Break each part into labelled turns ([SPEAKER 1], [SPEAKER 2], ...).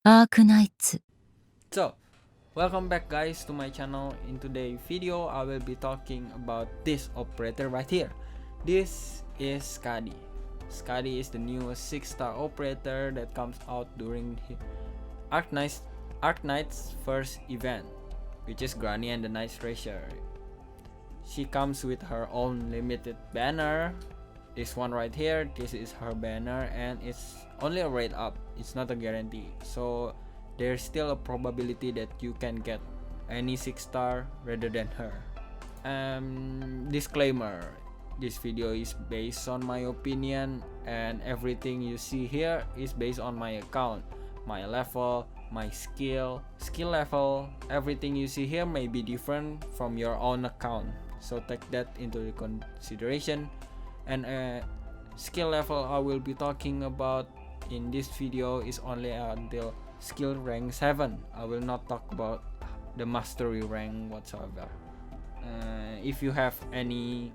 [SPEAKER 1] Arknights.
[SPEAKER 2] So, welcome back guys to my channel. In today's video, I will be talking about this operator right here. This is Skadi. Skadi is the newest 6-star operator that comes out during Arknight's first event, which is Granny and the Night Treasure. She comes with her own limited banner. This one right here, this is her banner, and it's only a rate up, it's not a guarantee. So there's still a probability that you can get any 6-star rather than her. Disclaimer, this video is based on my opinion, and everything you see here is based on my account, my level, my skill level. Everything you see here may be different from your own account, so take that into consideration. And skill level I will be talking about in this video is only until skill rank 7. I will not talk about the mastery rank whatsoever. If you have any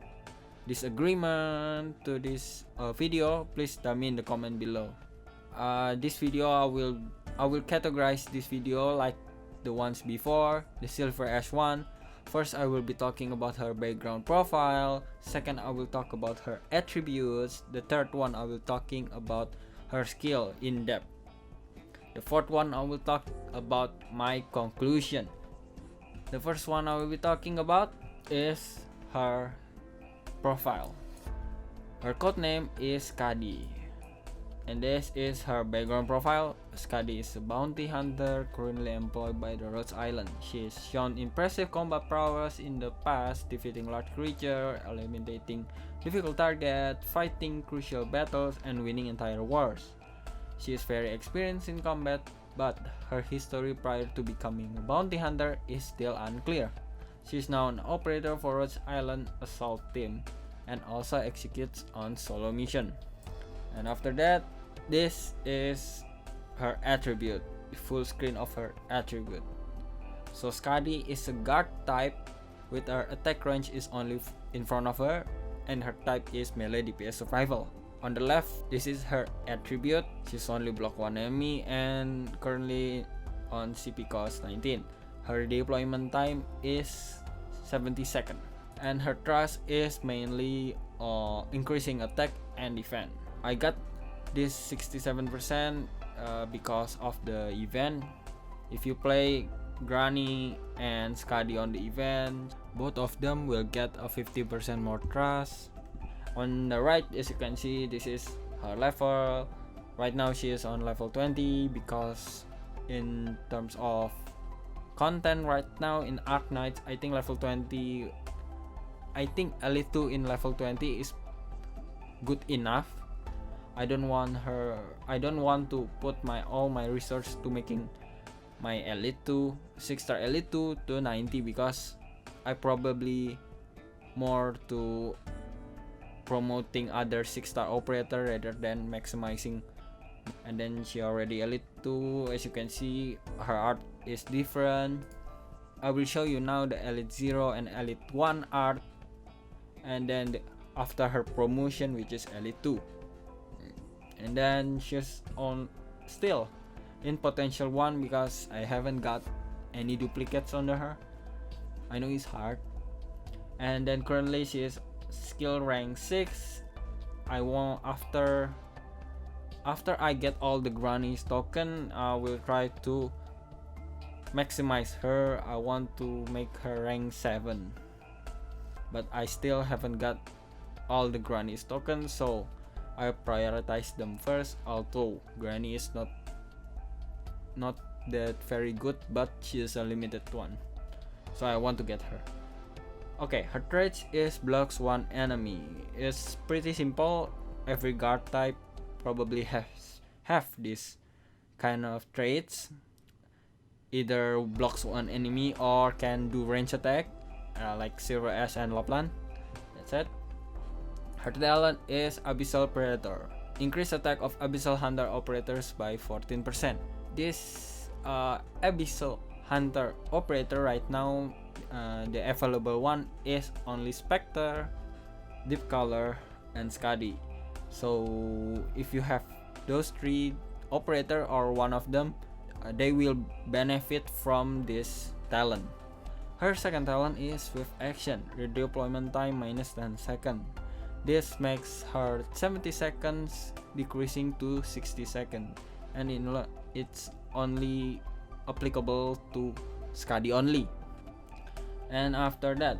[SPEAKER 2] disagreement to this video, please tell me in the comment below. This video I will categorize this video like the ones before, the Silver Ash one. First, I will be talking about her background profile. Second, I will talk about her attributes. The third one, I will talking about her skill in depth. The fourth one, I will talk about my conclusion. The first one I will be talking about is her profile. Her codename is Skadi, and this is her background profile. Skadi is a bounty hunter currently employed by the Rhodes Island. She has shown impressive combat prowess in the past, defeating large creatures, eliminating difficult targets, fighting crucial battles, and winning entire wars. She is very experienced in combat, but her history prior to becoming a bounty hunter is still unclear. She is now an operator for Rhodes Island Assault Team and also executes on solo mission. And after that, this is her attribute, the full screen of her attribute. So Skadi is a guard type with her attack range is only in front of her, and her type is melee DPS survival. On the left, this is her attribute. She's only block 1 enemy and currently on CP cost 19. Her deployment time is 70 seconds, and her thrust is mainly increasing attack and defense. I got this 67% because of the event. If you play Granny and Skadi on the event, both of them will get a 50% more trust. On the right, as you can see, this is her level. Right now she is on level 20 because in terms of content right now in Arknights, I think level 20, I think Elite 2 in level 20 is good enough. I don't want to put all my research to making my Elite 2, 6-star Elite 2 to 90 because I probably more to promoting other 6-star operator rather than maximizing. And then she already Elite 2. As you can see, her art is different. I will show you now the Elite 0 and Elite 1 art, and then after her promotion, which is Elite 2. And then she's on still in potential 1 because I haven't got any duplicates under her. I know it's hard. And then currently she is skill rank 6. I want after I get all the Granny's token, I will try to maximize her. I want to make her rank 7, but I still haven't got all the Granny's tokens, so I prioritize them first. Although Granny is not that very good, but she is a limited one, so I want to get her. Okay, her traits is blocks 1 enemy. It's pretty simple. Every guard type probably have this kind of traits. Either blocks 1 enemy or can do range attack, like Silver Ash and Lapland. That's it. Her talent is Abyssal Predator. Increase attack of Abyssal Hunter operators by 14%. This Abyssal Hunter operator right now, the available one is only Spectre, Deep Color, and Skadi. So if you have those 3 operator or one of them, they will benefit from this talent. Her second talent is Swift Action, redeployment time minus 10 seconds. This makes her 70 seconds decreasing to 60 seconds, and it's only applicable to Skadi only. And after that,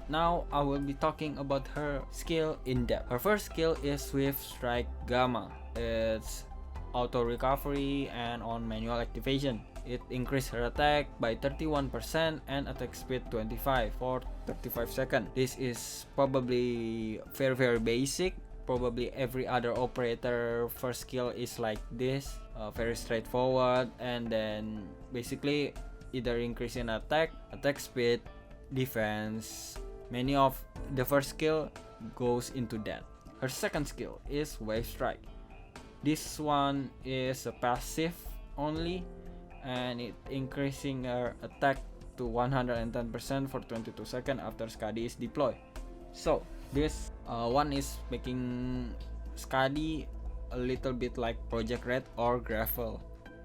[SPEAKER 2] now I will be talking about her skill in depth. Her first skill is Swift Strike Gamma. It's auto recovery and on manual activation. It increased her attack by 31% and attack speed 25 for 35 seconds. This is probably very basic. Probably every other operator first skill is like this, very straightforward, and then basically either increasing attack speed, defense. Many of the first skill goes into that. Her second skill is Wave Strike. This one is a passive only, and it increasing her attack to 110% for 22 seconds after Skadi is deployed. So this one is making Skadi a little bit like Project Red or Gravel,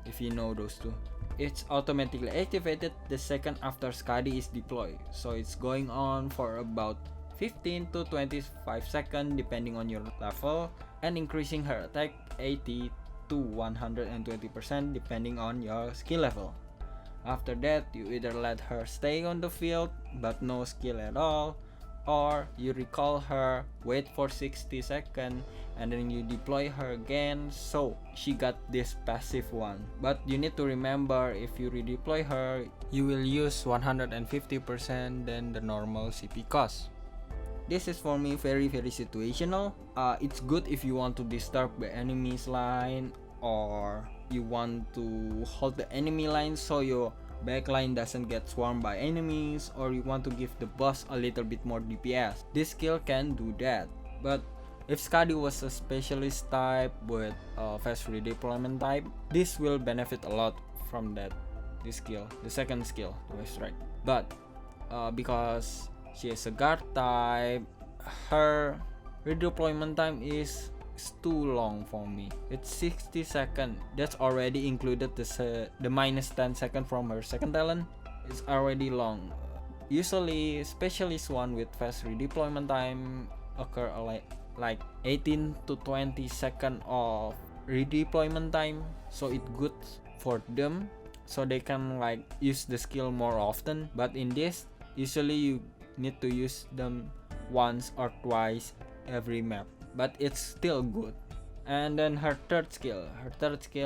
[SPEAKER 2] if you know those two. It's automatically activated the second after Skadi is deployed, so it's going on for about 15 to 25 seconds depending on your level, and increasing her attack 80 to 120% depending on your skill level. After that, you either let her stay on the field but no skill at all, or you recall her, wait for 60 seconds, and then you deploy her again, so she got this passive one. But you need to remember, if you redeploy her, you will use 150% than the normal CP cost. This is for me very situational. It's good if you want to disturb the enemy's line, or you want to hold the enemy line so your backline doesn't get swarmed by enemies, or you want to give the boss a little bit more DPS. This skill can do that. But if Skadi was a specialist type with fast redeployment type, this will benefit a lot from that. This skill, the second skill, the Wave Strike. But because she is a guard type, her redeployment time is too long for me. It's 60 seconds. That's already included the minus 10 seconds from her second talent. It's already long. Usually specialist one with fast redeployment time occur like 18 to 20 seconds of redeployment time, so it's good for them, so they can like use the skill more often. But in this, usually you need to use them once or twice every map, but it's still good. And then her third skill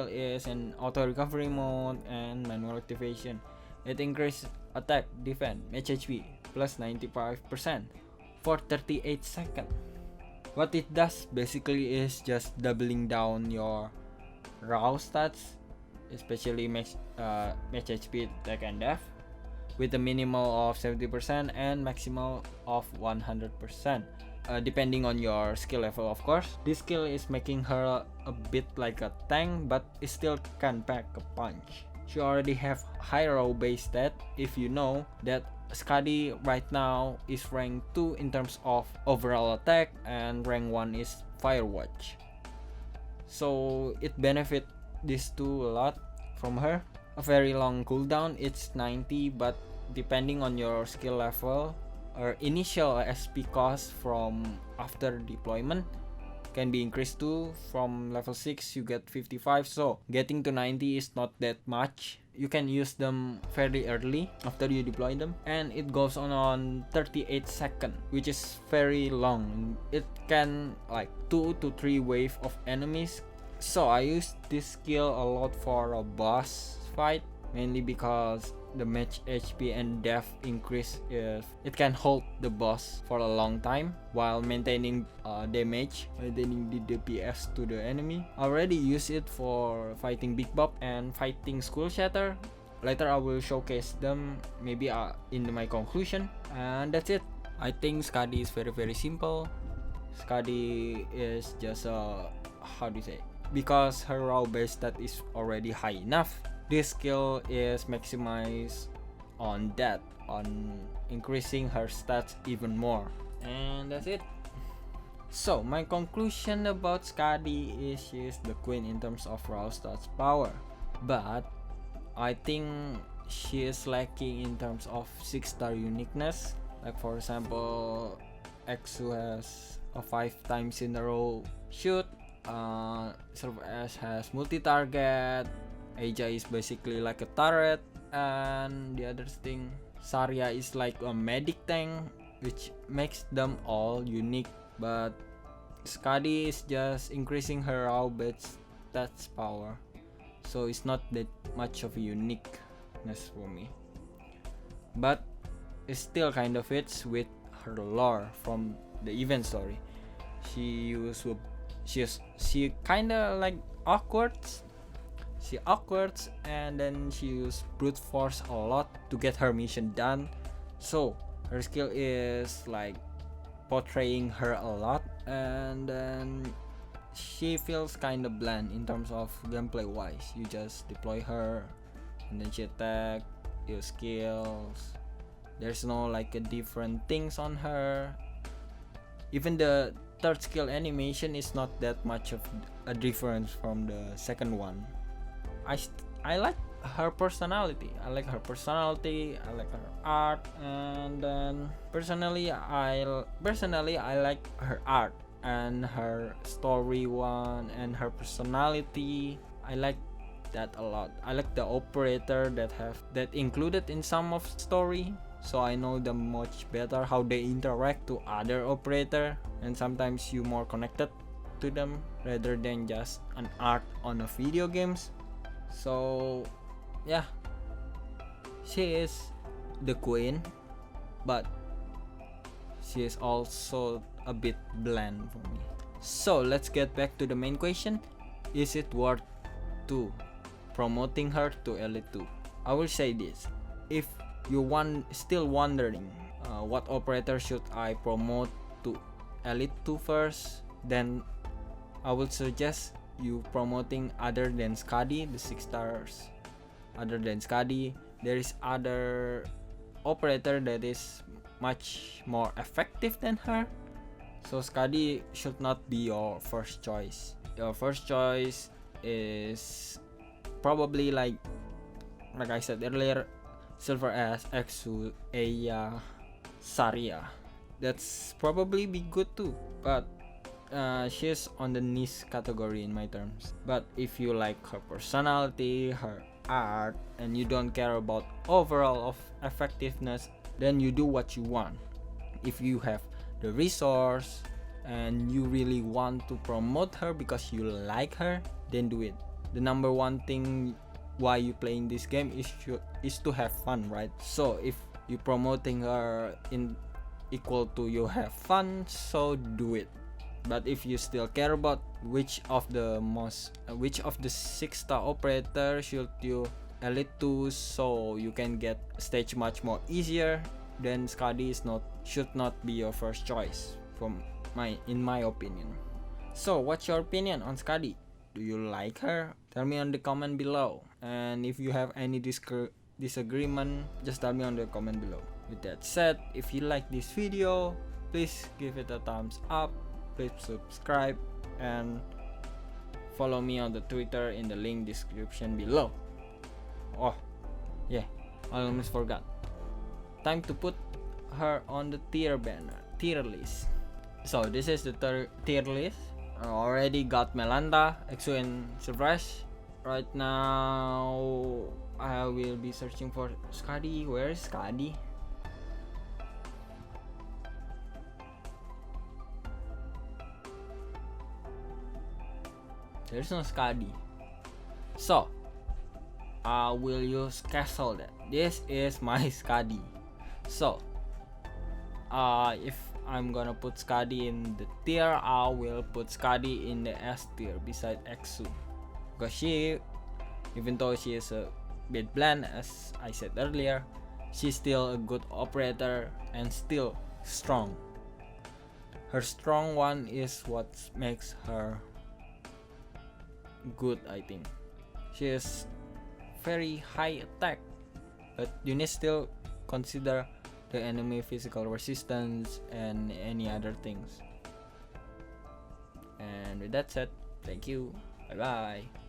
[SPEAKER 2] is in auto recovery mode and manual activation. It increases attack, defense, match HP plus 95% for 38 seconds. What it does basically is just doubling down your raw stats, especially match HP, attack, and def, with a minimal of 70% and maximal of 100%. Depending on your skill level, of course. This skill is making her a bit like a tank, but it still can pack a punch. She already have high raw base stat. If you know that Skadi right now is rank 2 in terms of overall attack, and rank 1 is Firewatch. So it benefit these two a lot from her. A very long cooldown, it's 90, but depending on your skill level, or initial SP cost from after deployment can be increased to, from level 6 you get 55, so getting to 90 is not that much. You can use them very early after you deploy them, and it goes on 38 seconds, which is very long. It can like 2 to 3 wave of enemies. So I use this skill a lot for a boss fight, mainly because the match HP and def increase if it can hold the boss for a long time while maintaining damage, maintaining the DPS to the enemy. I already use it for fighting Big Bob and fighting Skull Shatter. Later I will showcase them maybe in my conclusion. And that's it. I think Skadi is very simple. Skadi is just how do you say, because her raw base stat is already high enough, this skill is maximized on that, on increasing her stats even more. And that's it. So my conclusion about Skadi is she is the queen in terms of raw stats power. but I think she is lacking in terms of 6-star uniqueness. Like for example, Exu has a 5 times in a row shoot, Silver Ash has multi-target, Aja is basically like a turret, and the other thing, Saria is like a medic tank, which makes them all unique. But Skadi is just increasing her raw base stats power, so it's not that much of a uniqueness for me. But it still kind of fits with her lore from the event story. She kinda like awkward. She awkwards and then she used brute force a lot to get her mission done. So her skill is like portraying her a lot, and then she feels kinda bland in terms of gameplay wise. You just deploy her and then she attack, use skills. There's no like a different things on her. Even the third skill animation is not that much of a difference from the second one. I like her personality. I like her art, and then personally I like her art and her story one and her personality. I like that a lot. I like the operator that included in some of story, so I know them much better how they interact to other operator, and sometimes you more connected to them rather than just an art on a video games. So yeah, she is the queen, but she is also a bit bland for me. So let's get back to the main question. Is it worth to promoting her to Elite 2? I will say this. If you still wondering what operator should I promote to Elite 2 first, then I would suggest you promoting other than Skadi, the 6 stars. Other than Skadi, there is other operator that is much more effective than her. So Skadi should not be your first choice. Your first choice is probably like I said earlier, Silver Ash, Exu, Eya, Saria. That's probably be good too, but she's on the niche category in my terms. But if you like her personality, her art, and you don't care about overall of effectiveness, then you do what you want. If you have the resource and you really want to promote her because you like her, then do it. The number one thing why you playing this game is to have fun, right? So if you promoting her in equal to you have fun, so do it. But if you still care about which of the 6-star operator should you Elite 2 so you can get stage much more easier, then Skadi should not be your first choice in my opinion. So what's your opinion on Skadi? Do you like her? Tell me on the comment below. And if you have any disagreement, just tell me on the comment below. With that said, if you like this video, please give it a thumbs up, please subscribe, and follow me on the Twitter in the link description below. Oh yeah, I almost forgot. Time to put her on the tier list. So this is the tier list. I already got Melanda, Exu, and Silverash. Right now I will be searching for Skadi. Where is Skadi? There's no Skadi. So I will use Castle then. This is my Skadi. So if I'm gonna put Skadi in the tier, I will put Skadi in the S tier beside Exu, because she, even though she is a bit bland as I said earlier, she's still a good operator and still strong. Her strong one is what makes her good, I think. She is very high attack, but you need still consider the enemy physical resistance and any other things. And with that said, thank you, bye bye.